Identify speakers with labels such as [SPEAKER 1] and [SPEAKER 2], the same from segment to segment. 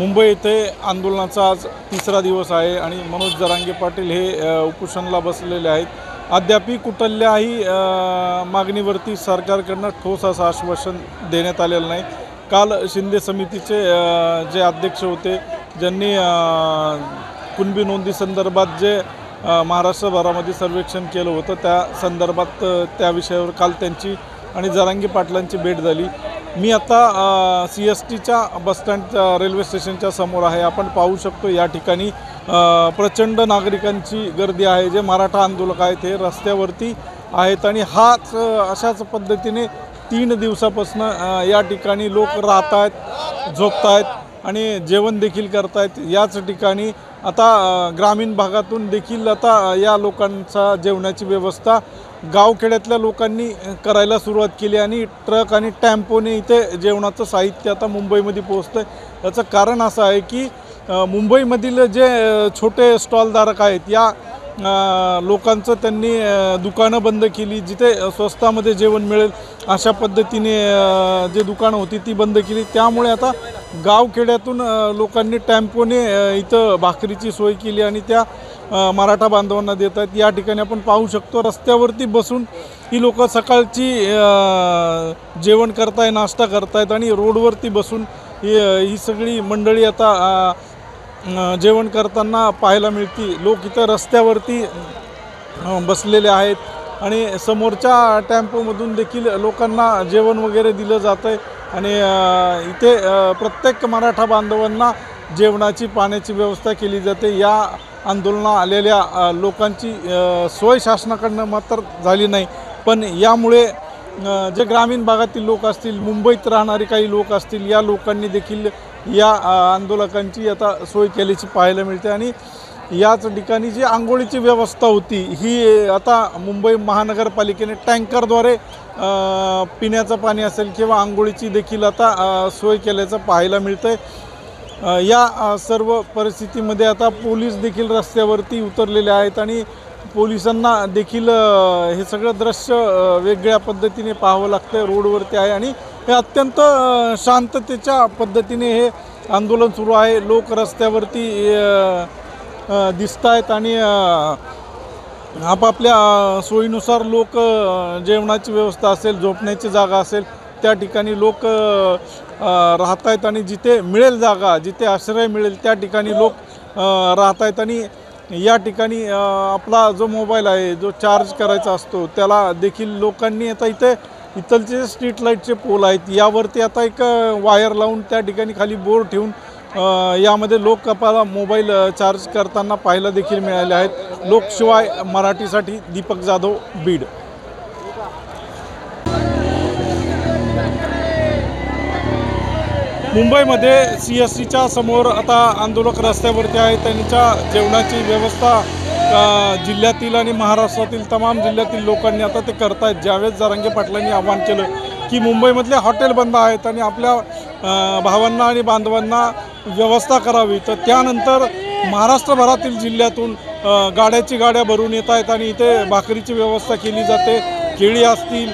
[SPEAKER 1] मुंबई येथे आंदोलनाचा आज तिसरा दिवस आहे आणि मनोज जरांगे पाटील हे उपोषणाला बसलेले आहेत। अद्याप कुठल्याही मागणीवरती सरकारकडून ठोस असं आश्वासन देण्यात आलेलं नाही। काल शिंदे समितीचे जे अध्यक्ष होते ज्यांनी कुणबी नोंदी संदर्भात जे महाराष्ट्रभरामध्ये सर्वेक्षण केलं होतं त्या संदर्भात त्या विषयावर काल त्यांची आणि जरांगे पाटलांची भेट झाली। मी आता CSTच्या बसस्टँड रेल्वे स्टेशनच्या समोर आहे। आपण पाहू शकतो या ठिकाणी प्रचंड नागरिकांची गर्दी आहे। जे मराठा आंदोलक आहेत ते रस्त्यावरती आहेत आणि अशाच पद्धतीने 3 दिवसापासून या ठिकाणी लोक राहत आहेत, झोपत आहेत आणि जेवण देखील करत आहेत। याच ठिकाणी आता ग्रामीण भागातून देखील आता या लोकांचा जेवणाची व्यवस्था गावखेड्यातल्या लोकांनी करायला सुरुवात केली आणि ट्रक आणि टेम्पोने इथे जेवणाचं साहित्य आता मुंबईमध्ये पोहोचतंय। याचं कारण असं आहे की मुंबईमधील जे छोटे स्टॉलधारक आहेत या लोकांचं त्यांनी दुकानं बंद केली। जिथे स्वस्तामध्ये जेवण मिळेल अशा पद्धतीने जे दुकानं होती ती बंद केली। त्यामुळे आता गावखेड्यातून लोकांनी टेम्पोने इथं भाकरीची सोय केली आणि त्या मराठा बांधवांना देत आहेत। या ठिकाणी आपण पाहू शकतो रस्त्यावरती बसून ही लोक सकाळची जेवण करतायत, नाश्ता करतायत आणि रोडवरती बसून ही सगळी मंडळी आता जेवण करताना पाहायला मिळते। लोक इथं रस्त्यावरती बसलेले आहेत आणि समोरच्या टेम्पोमधून देखील लोकांना जेवण वगैरे दिलं जातं आहे आणि इथे प्रत्येक मराठा बांधवांना जेवणाची पाण्याची व्यवस्था केली जाते। या आंदोलना आलेल्या लोकांची सोय शासनाकडनं मात्र झाली नाही, पण यामुळे जे ग्रामीण भागातील लोक असतील, मुंबईत राहणारे काही लोक असतील, या लोकांनी देखील या आंदोलकांची आता सोय केल्याची पाहायला मिळते। आणि याच ठिकाणी जी आंघोळीची व्यवस्था होती ही आता मुंबई महानगरपालिकेने टँकरद्वारे पिण्याचं पाणी असेल किंवा आंघोळीची देखील आता सोय केल्याचं पाहायला मिळतंय। या सर्व परिस्थितीमध्ये आता पोलीस देखील रस्त्यावरती उतरलेले आहेत आणि पोलिसांना देखील हे सगळं दृश्य वेगळ्या पद्धतीने पाहावं लागतं। रोडवरती आहे आणि हे अत्यंत शांततेच्या पद्धतीने हे आंदोलन सुरू आहे। लोक रस्त्यावरती दिसत आहेत आणि आपापल्या सोयीनुसार लोक जेवणाची व्यवस्था असेल, झोपण्याची जागा असेल त्या ठिकाणी लोक राहत आहेत आणि जिथे मिळेल जागा, जिथे आश्रय मिळेल त्या ठिकाणी लोक राहत आहेत। आणि या ठिकाणी आपला जो मोबाईल आहे जो चार्ज करायचा असतो त्याला देखील लोकांनी आता इथलचे स्ट्रीट लाईटचे पोल आहेत यावरती आता एक वायर लावून त्या ठिकाणी खाली बोर्ड ठेवून यामध्ये लोक आपल्याला मोबाईल चार्ज करताना पाहायला देखील मिळाले आहेत। लोकशिवाय मराठीसाठी दीपक जाधव, बीड। मुंबईमध्ये CSTच्या समोर आता आंदोलक रस्त्यावरती आहेत। त्यांच्या जेवणाची व्यवस्था जिल्ह्यातील आणि महाराष्ट्रातील तमाम जिल्ह्यातील लोकांनी आता ते करतायत। ज्यावेळेस जरांगे पाटलांनी आवाहन केलं की मुंबईमधले हॉटेल बंद आहेत आणि आपल्या भावांना आणि बांधवांना व्यवस्था करावी, तर त्यानंतर महाराष्ट्रभरातील जिल्ह्यातून गाड्या भरून येत आहेत आणि इथे भाकरीची व्यवस्था केली जाते। केळी असतील,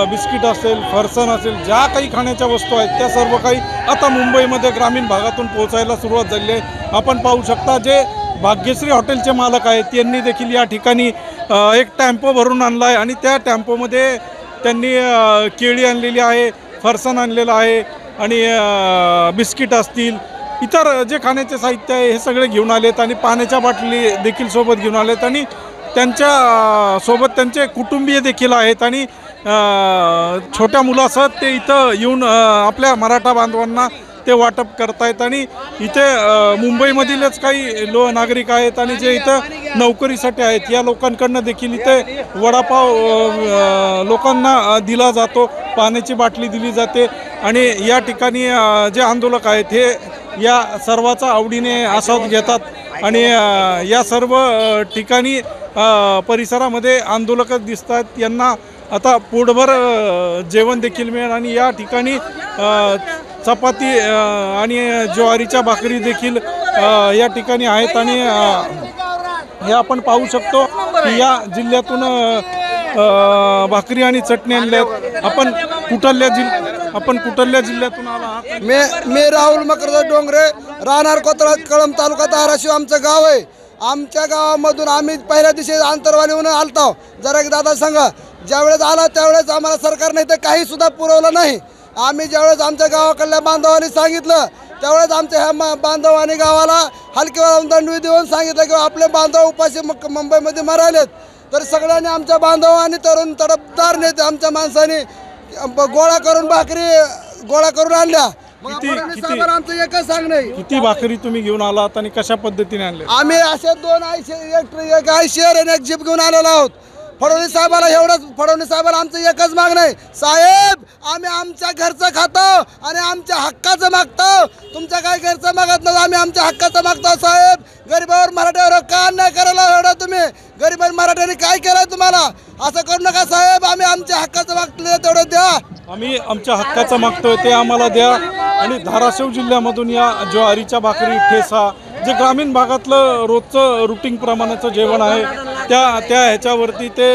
[SPEAKER 1] बिस्किट असेल, फरसाण असेल, ज्या काही खाण्याच्या वस्तू आहेत त्या सर्व काही आता मुंबईमध्ये ग्रामीण भागातून पोहोचायला सुरुवात झाली आहे। आपण पाहू शकता जे भाग्यश्री हॉटेलचे मालक आहेत त्यांनी देखील या ठिकाणी एक टेम्पो भरून आणला आहे आणि त्या टेम्पोमध्ये त्यांनी केळी आणलेली आहे, फरसाण आणलेलं आहे आणि बिस्किट असतील, इतर जे खाण्याचे साहित्य आहे हे सगळे घेऊन आलेत आणि पाण्याच्या बाटली देखील सोबत घेऊन आलेत आणि त्यांच्या सोबत त्यांचे कुटुंबीय देखील आहेत आणि छोट्या मुलासह ते इथं येऊन आपल्या मराठा बांधवांना ते वाटप करतायत। आणि इथे मुंबईमधीलच काही नागरिक आहेत आणि जे इथं नोकरीसाठी आहेत या लोकांकडनं देखील इथे वडापाव लोकांना दिला जातो, पाण्याची बाटली दिली जाते आणि या ठिकाणी जे आंदोलक आहेत हे या सर्वाचा आवडीने आस्वाद घेतात आणि या सर्व ठिकाणी परिसरामध्ये आंदोलक दिसतात। यांना आता पोटभर जेवण देखील मिळेल आणि या ठिकाणी चपाती आणि ज्वारीच्या भाकरी देखील या ठिकाणी आहेत आणि हे आपण पाहू शकतो की या जिल्ह्यातून भाकरी आणि चटणी आणल्या आहेत। आपण कुठल्या जिल्ह्यातून आला आहात?
[SPEAKER 2] मैं राहुल मकरदा डोंगरे राहणार कोतळा कळंब तालुका धाराशिव आमचं गाव आहे. आमच्या गावामधून आम्ही पहिल्या दिवशी आंतरवालीहून आलतो. जरा एक दादा सांगा, ज्यावेळेस आला त्यावेळेस आम्हाला सरकारने इथं काही सुद्धा पुरवलं नाही. आम्ही ज्यावेळेस आमच्या गावाकडल्या बांधवांनी सांगितलं त्यावेळेस आमच्या ह्या बांधवांनी गावाला हलकीवर दंडवी देऊन सांगितलं की आपले बांधव उपाशी मुंबईमध्ये मरालेत. तर सगळ्यांनी आमच्या बांधवांनी तरुण तडफदार नेते आमच्या माणसांनी गोळा करून भाकरी गोळा करून आणल्या. आमचं एकच सांगणं आहे,
[SPEAKER 1] किती भाकरी तुम्ही घेऊन आलात आणि कशा पद्धतीने आणले?
[SPEAKER 2] आम्ही असे 2 एक आयशेअर आणि एक जीप घेऊन आलेलो आहोत. फडणवीस साहेबाला एवढंच, फडणवीस साहेबाला आमचं एकच मागणं आहे, साहेब आम्ही आमच्या घरचं खातो आणि आमच्या हक्काचं मागतो. तुमच्या काय घरचं मागत नाही, आम्ही आमच्या हक्काचं मागतो. साहेब गरीबावर मराठ्यावर का अन्याय करायला एवढा तुम्ही? गरीब मराठ्यांनी काय केलंय तुम्हाला? असं करू नका साहेब. आम्ही आमच्या हक्काचं मागतो तेवढं द्या.
[SPEAKER 1] आम्ही आमच्या हक्काचं मागतोय ते आम्हाला द्या. आणि धाराशिव जिल्ह्यामधून या ज्वारीच्या भाकरी, ठेसा, जे ग्रामीण भागातलं रोजचं रुटीन प्रमाणाचं जेवण आहे त्या ह्याच्यावरती ते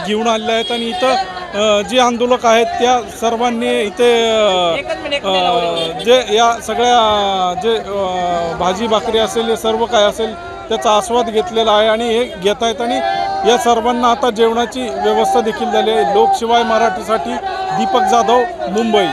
[SPEAKER 1] घेऊन आलेले आहेत. आणि इथं जे आंदोलक आहेत त्या सर्वांनी इथे जे या सगळ्या जे भाजी भाकरी असेल हे सर्व काय असेल त्याचा आस्वाद घेतलेला आहे आणि हे घेत आहेत. आणि या सर्वांना आता जेवणाची व्यवस्था देखील झाली आहे. लोकशिवाय मराठीसाठी दीपक जाधव, मुंबई.